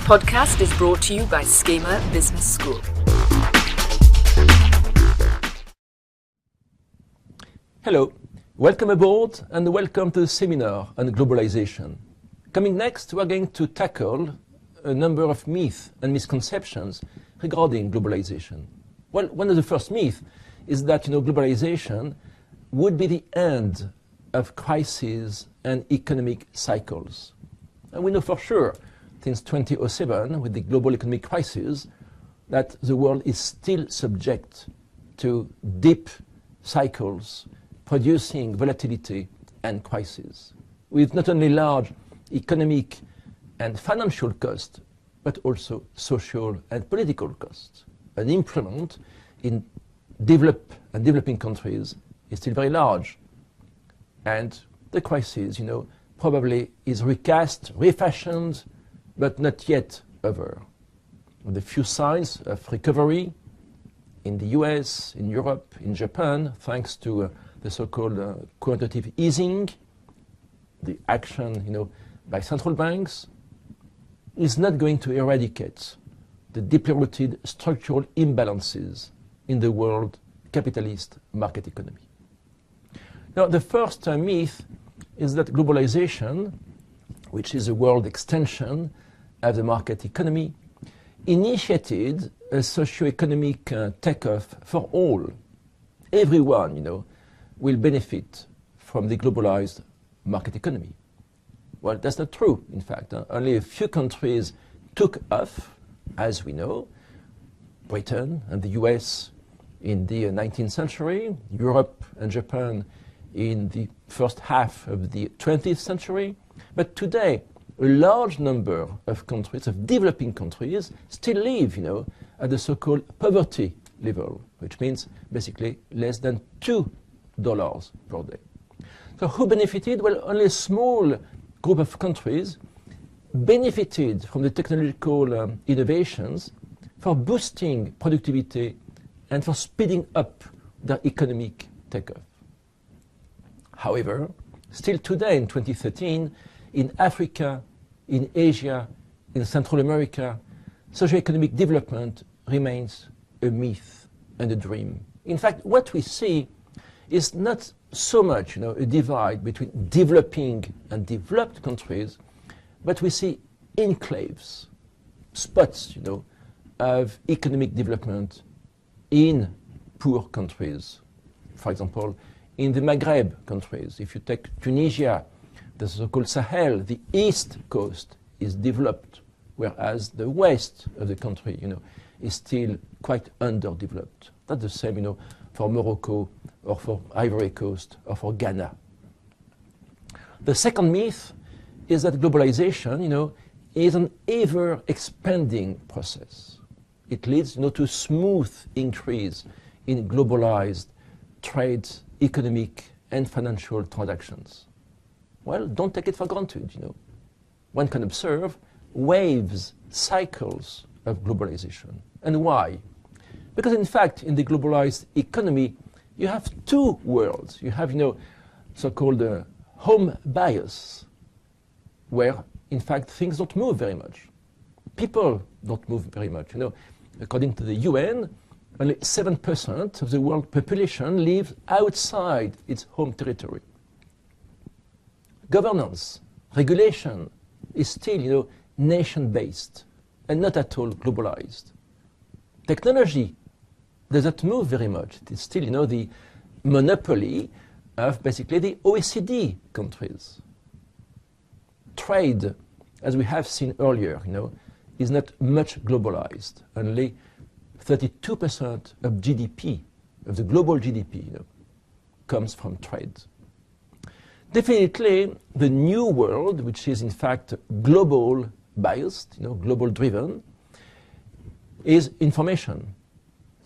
podcast is brought to you by Schema Business School. Hello, welcome aboard and welcome to the seminar on globalization. Coming next, we are going to tackle a number of myths and misconceptions regarding globalization. Well, one of the first myths is that globalization would be the end of crises and economic cycles. And we know for sure, since 2007, with the global economic crisis, that the world is still subject to deep cycles producing volatility and crisis, with not only large economic and financial costs, but also social and political costs. Unemployment in developed and developing countries is still very large. And the crisis, probably is recast, refashioned, but not yet over. With a few signs of recovery in the US, in Europe, in Japan, thanks to the so-called quantitative easing, the action, by central banks, is not going to eradicate the deeply rooted structural imbalances in the world capitalist market economy. Now, the first myth is that globalization, which is a world extension of the market economy, initiated a socio-economic takeoff for all. Everyone, will benefit from the globalized market economy. Well, that's not true, in fact. Only a few countries took off, as we know. Britain and the US in the 19th century, Europe and Japan in the first half of the 20th century. But today, a large number of countries, of developing countries, still live, at the so-called poverty level, which means basically less than $2 per day. So who benefited? Well, only a small group of countries benefited from the technological innovations for boosting productivity and for speeding up their economic takeoff. However, still today in 2013, in Africa, in Asia, in Central America, socio-economic development remains a myth and a dream. In fact, what we see is not so much a divide between developing and developed countries, but we see enclaves, spots of economic development in poor countries. For example, in the Maghreb countries, if you take Tunisia, the so-called Sahel, the east coast is developed, whereas the west of the country is still quite underdeveloped. That's the same for Morocco or for Ivory Coast or for Ghana. The second myth is that globalization is an ever-expanding process. It leads to smooth increase in globalized trade, economic and financial transactions. Well, don't take it for granted, One can observe waves, cycles of globalization. And why? Because in fact, in the globalized economy, you have two worlds. You have, so-called home bias, where in fact things don't move very much. People don't move very much. According to the UN, only 7% of the world population lives outside its home territory. Governance, regulation is still, nation-based and not at all globalized. Technology doesn't move very much. It is still, the monopoly of basically the OECD countries. Trade, as we have seen earlier, is not much globalized. Only 32% of GDP, of the global GDP, comes from trade. Definitely, the new world, which is in fact global biased, global driven, is information,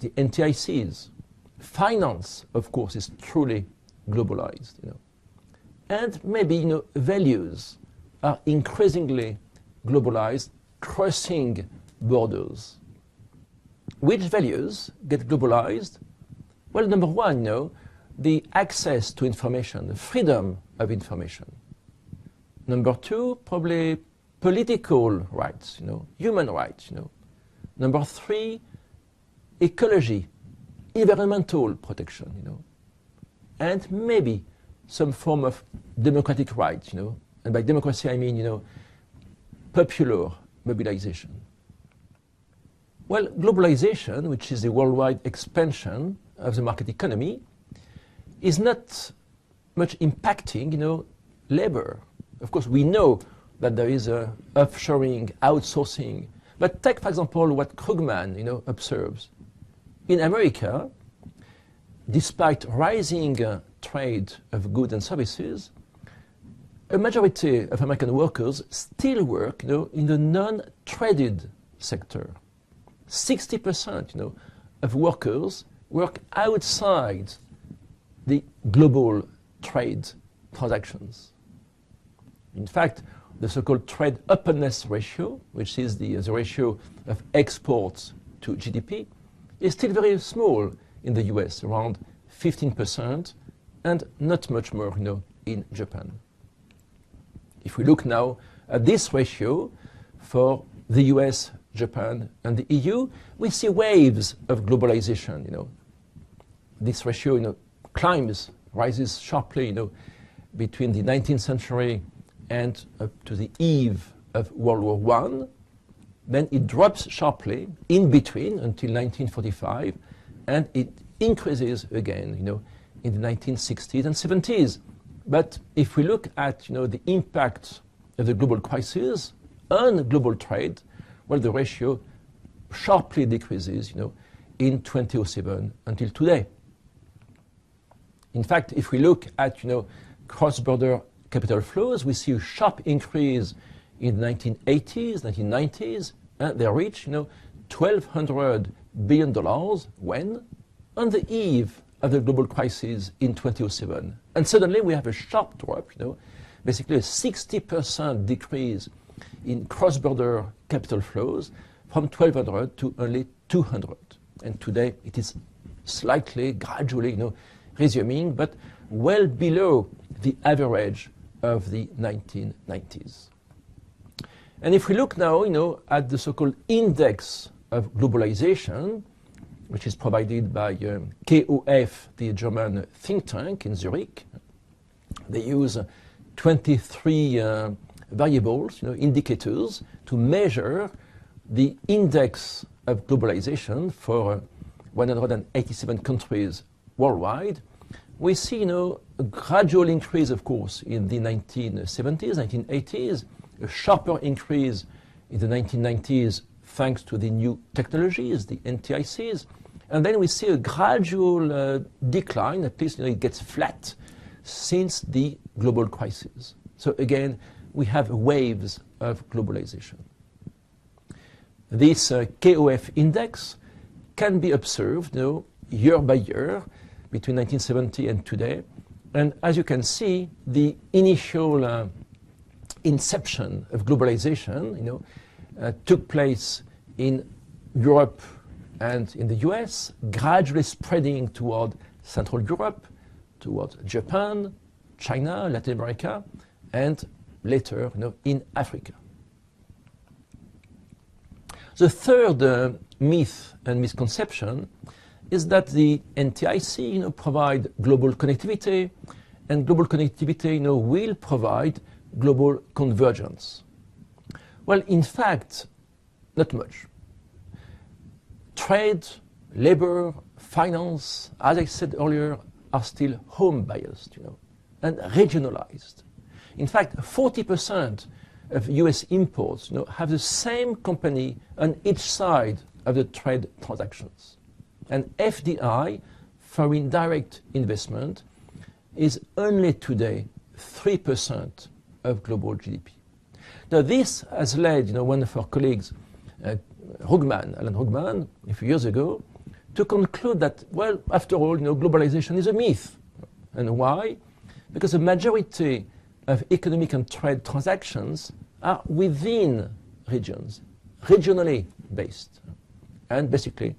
the NTICs. Finance, of course, is truly globalized, And maybe, values are increasingly globalized, crossing borders. Which values get globalized? Well, number one, the access to information, the freedom of information. Number two, probably political rights, human rights, Number 3, ecology, environmental protection, And maybe some form of democratic rights, And by democracy I mean, popular mobilization. Well, globalization, which is the worldwide expansion of the market economy, is not much impacting, labor. Of course, we know that there is a offshoring, outsourcing. But take, for example, what Krugman, observes. In America, despite rising trade of goods and services, a majority of American workers still work, in the non-traded sector. 60%, of workers work outside the global trade transactions. In fact, the so-called trade openness ratio, which is the ratio of exports to GDP, is still very small in the US, around 15%, and not much more, in Japan. If we look now at this ratio for the US, Japan, and the EU, we see waves of globalization, This ratio, rises sharply, between the 19th century and up to the eve of World War I. Then it drops sharply in between until 1945, and it increases again, in the 1960s and 70s. But if we look at, the impact of the global crisis on global trade, well, the ratio sharply decreases, in 2007 until today. In fact, if we look at, cross-border capital flows, we see a sharp increase in the 1980s, 1990s, and they reach, $1,200 billion when? On the eve of the global crisis in 2007. And suddenly we have a sharp drop, basically a 60% decrease in cross-border capital flows from 1,200 to only 200. And today it is slightly, gradually, resuming, but well below the average of the 1990s. And if we look now, at the so-called index of globalization, which is provided by KOF, the German think tank in Zurich, they use 23 variables, indicators, to measure the index of globalization for 187 countries worldwide. We see, a gradual increase, of course, in the 1970s, 1980s, a sharper increase in the 1990s thanks to the new technologies, the NTICs, and then we see a gradual decline, at least it gets flat, since the global crisis. So again, we have waves of globalization. This KOF index can be observed, year by year, between 1970 and today. And as you can see, the initial inception of globalization, took place in Europe and in the US, gradually spreading toward Central Europe, towards Japan, China, Latin America, and later, in Africa. The third myth and misconception is that the NTIC, provide global connectivity, and global connectivity, will provide global convergence. Well, in fact, not much. Trade, labor, finance, as I said earlier, are still home-biased, and regionalized. In fact, 40% of US imports, have the same company on each side of the trade transactions. And FDI, foreign direct investment, is only today 3% of global GDP. Now this has led, one of our colleagues, Alan Rugman, a few years ago, to conclude that, well, after all, globalization is a myth. And why? Because the majority of economic and trade transactions are within regions, regionally based. And basically,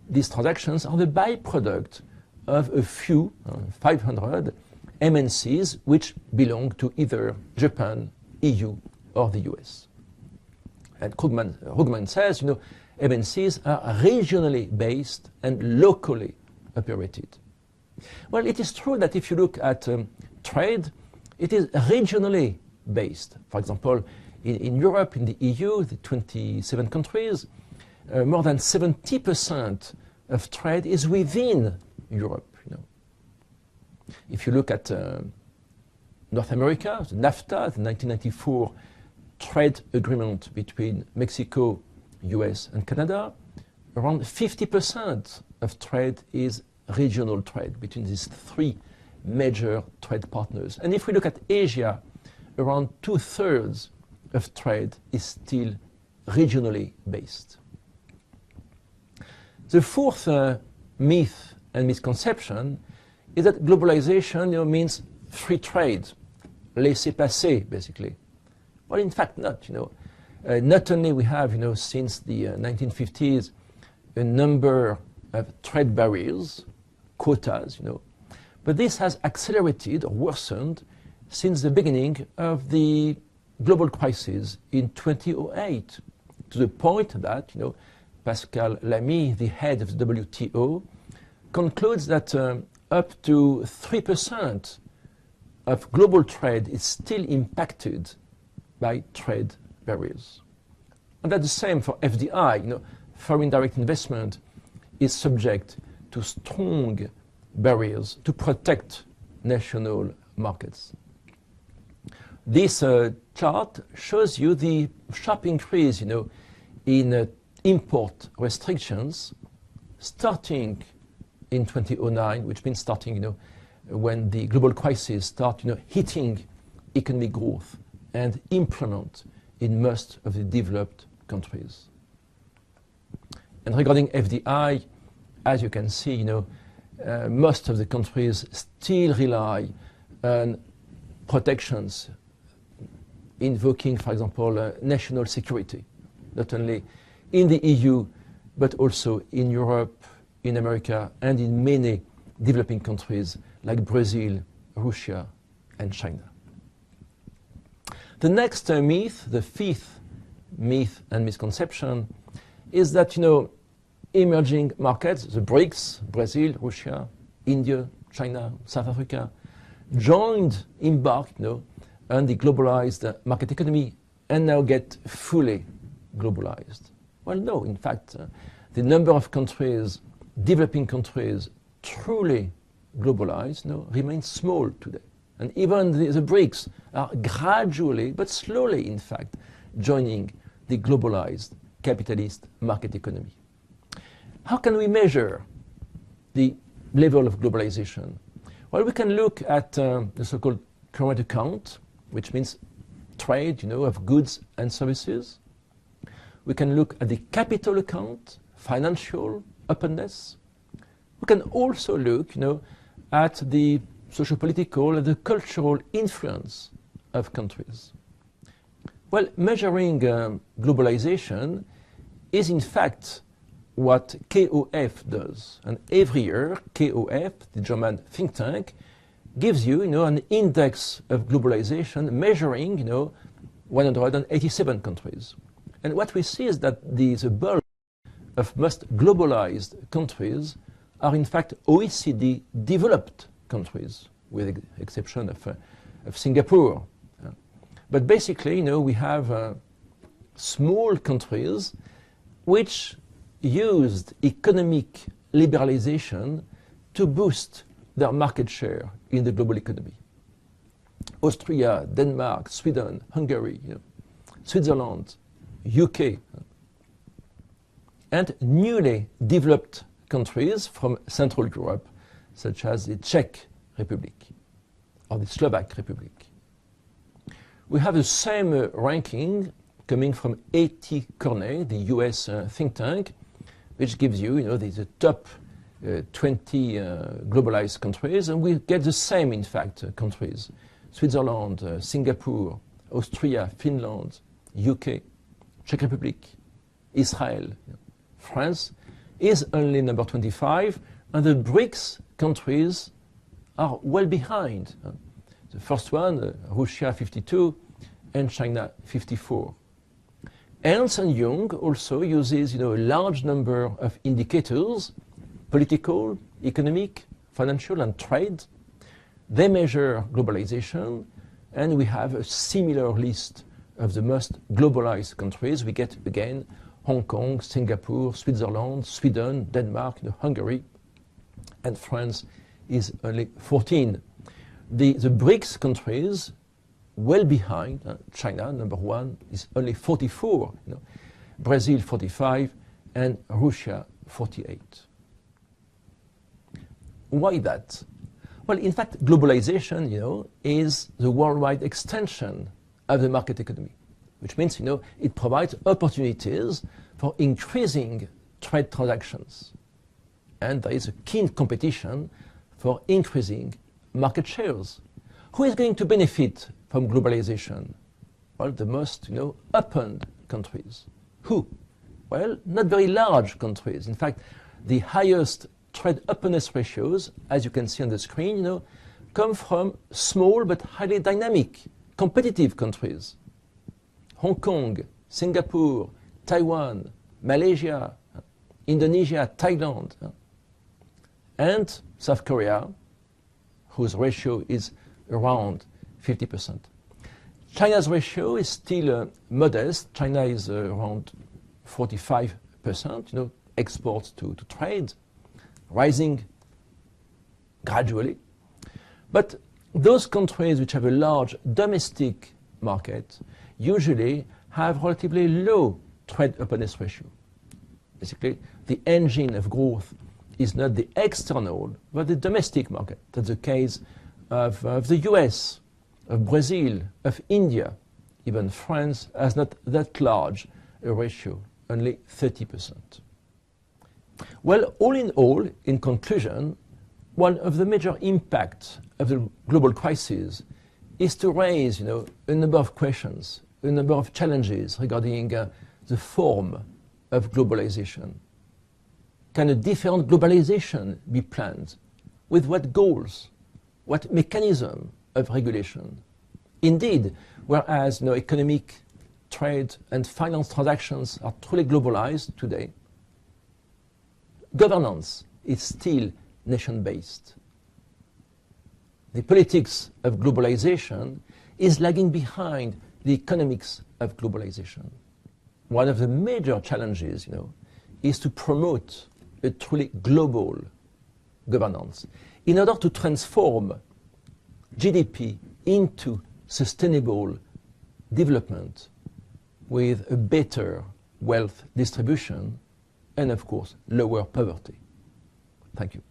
these transactions are the byproduct of a few, 500 MNCs, which belong to either Japan, EU, or the US. And Krugman says, MNCs are regionally based and locally operated. Well, it is true that if you look at trade, it is regionally based. For example, in Europe, in the EU, the 27 countries, more than 70% of trade is within Europe. If you look at North America, the NAFTA, the 1994 trade agreement between Mexico, US, and Canada, around 50% of trade is regional trade between these three major trade partners. And if we look at Asia, around 2/3 of trade is still regionally based. The fourth myth and misconception is that globalization means free trade, laissez-passer, basically. Well, in fact, not. Not only we have, since the 1950s, a number of trade barriers, quotas, but this has accelerated or worsened since the beginning of the global crisis in 2008, to the point that, Pascal Lamy, the head of the WTO, concludes that up to 3% of global trade is still impacted by trade barriers. And that's the same for FDI. Foreign direct investment is subject to strong barriers to protect national markets. This chart shows you the sharp increase, in import restrictions starting in 2009, which means starting, when the global crisis started, hitting economic growth and employment in most of the developed countries. And regarding FDI, as you can see, most of the countries still rely on protections invoking, for example, national security, not only in the EU, but also in Europe, in America, and in many developing countries like Brazil, Russia, and China. The next myth, the fifth myth and misconception, is that, emerging markets, the BRICS, Brazil, Russia, India, China, South Africa, embarked, on the globalized market economy and now get fully globalized. Well, no, in fact, the number of countries, developing countries, truly globalized, remains small today. And even the BRICS are gradually, but slowly, in fact, joining the globalized capitalist market economy. How can we measure the level of globalization? Well, we can look at the so-called current account, which means trade, of goods and services. We can look at the capital account, financial openness. We can also look, at the socio-political and the cultural influence of countries. Well, measuring globalization is in fact what KOF does. And every year, KOF, the German think tank, gives you, an index of globalization measuring, 187 countries. And what we see is that the bulk of most globalized countries are in fact OECD developed countries, with the exception of Singapore. But basically, we have small countries which used economic liberalization to boost their market share in the global economy. Austria, Denmark, Sweden, Hungary, Switzerland, UK, and newly developed countries from Central Europe, such as the Czech Republic or the Slovak Republic. We have the same ranking coming from A.T. Kearney, the US think tank, which gives you, the top 20 globalized countries, and we get the same, in fact, countries: Switzerland, Singapore, Austria, Finland, UK, Czech Republic, Israel. France is only number 25, and the BRICS countries are well behind. The first one, Russia 52, and China 54. Ernst and Young also uses a large number of indicators, political, economic, financial, and trade. They measure globalization, and we have a similar list of the most globalized countries. We get, again, Hong Kong, Singapore, Switzerland, Sweden, Denmark, Hungary, and France is only 14. The BRICS countries, well behind, China, number 1, is only 44, Brazil 45, and Russia 48. Why that? Well, in fact, globalization, is the worldwide extension of the market economy, which means, it provides opportunities for increasing trade transactions. And there is a keen competition for increasing market shares. Who is going to benefit from globalization? Well, the most, open countries. Who? Well, not very large countries. In fact, the highest trade openness ratios, as you can see on the screen, come from small but highly dynamic, competitive countries. Hong Kong, Singapore, Taiwan, Malaysia, Indonesia, Thailand, and South Korea, whose ratio is around 50%. China's ratio is still modest. China is around 45%, exports to trade, rising gradually. But those countries which have a large domestic market usually have relatively low trade openness ratio. Basically, the engine of growth is not the external, but the domestic market. That's the case of the US, of Brazil, of India. Even France has not that large a ratio, only 30%. Well, all in all, in conclusion, one of the major impacts of the global crisis is to raise, a number of questions, a number of challenges regarding the form of globalization. Can a different globalization be planned? With what goals? What mechanism of regulation? Indeed, whereas economic, trade, and finance transactions are truly globalized today, governance is still nation-based. The politics of globalization is lagging behind the economics of globalization. One of the major challenges, is to promote a truly global governance in order to transform GDP into sustainable development with a better wealth distribution and, of course, lower poverty. Thank you.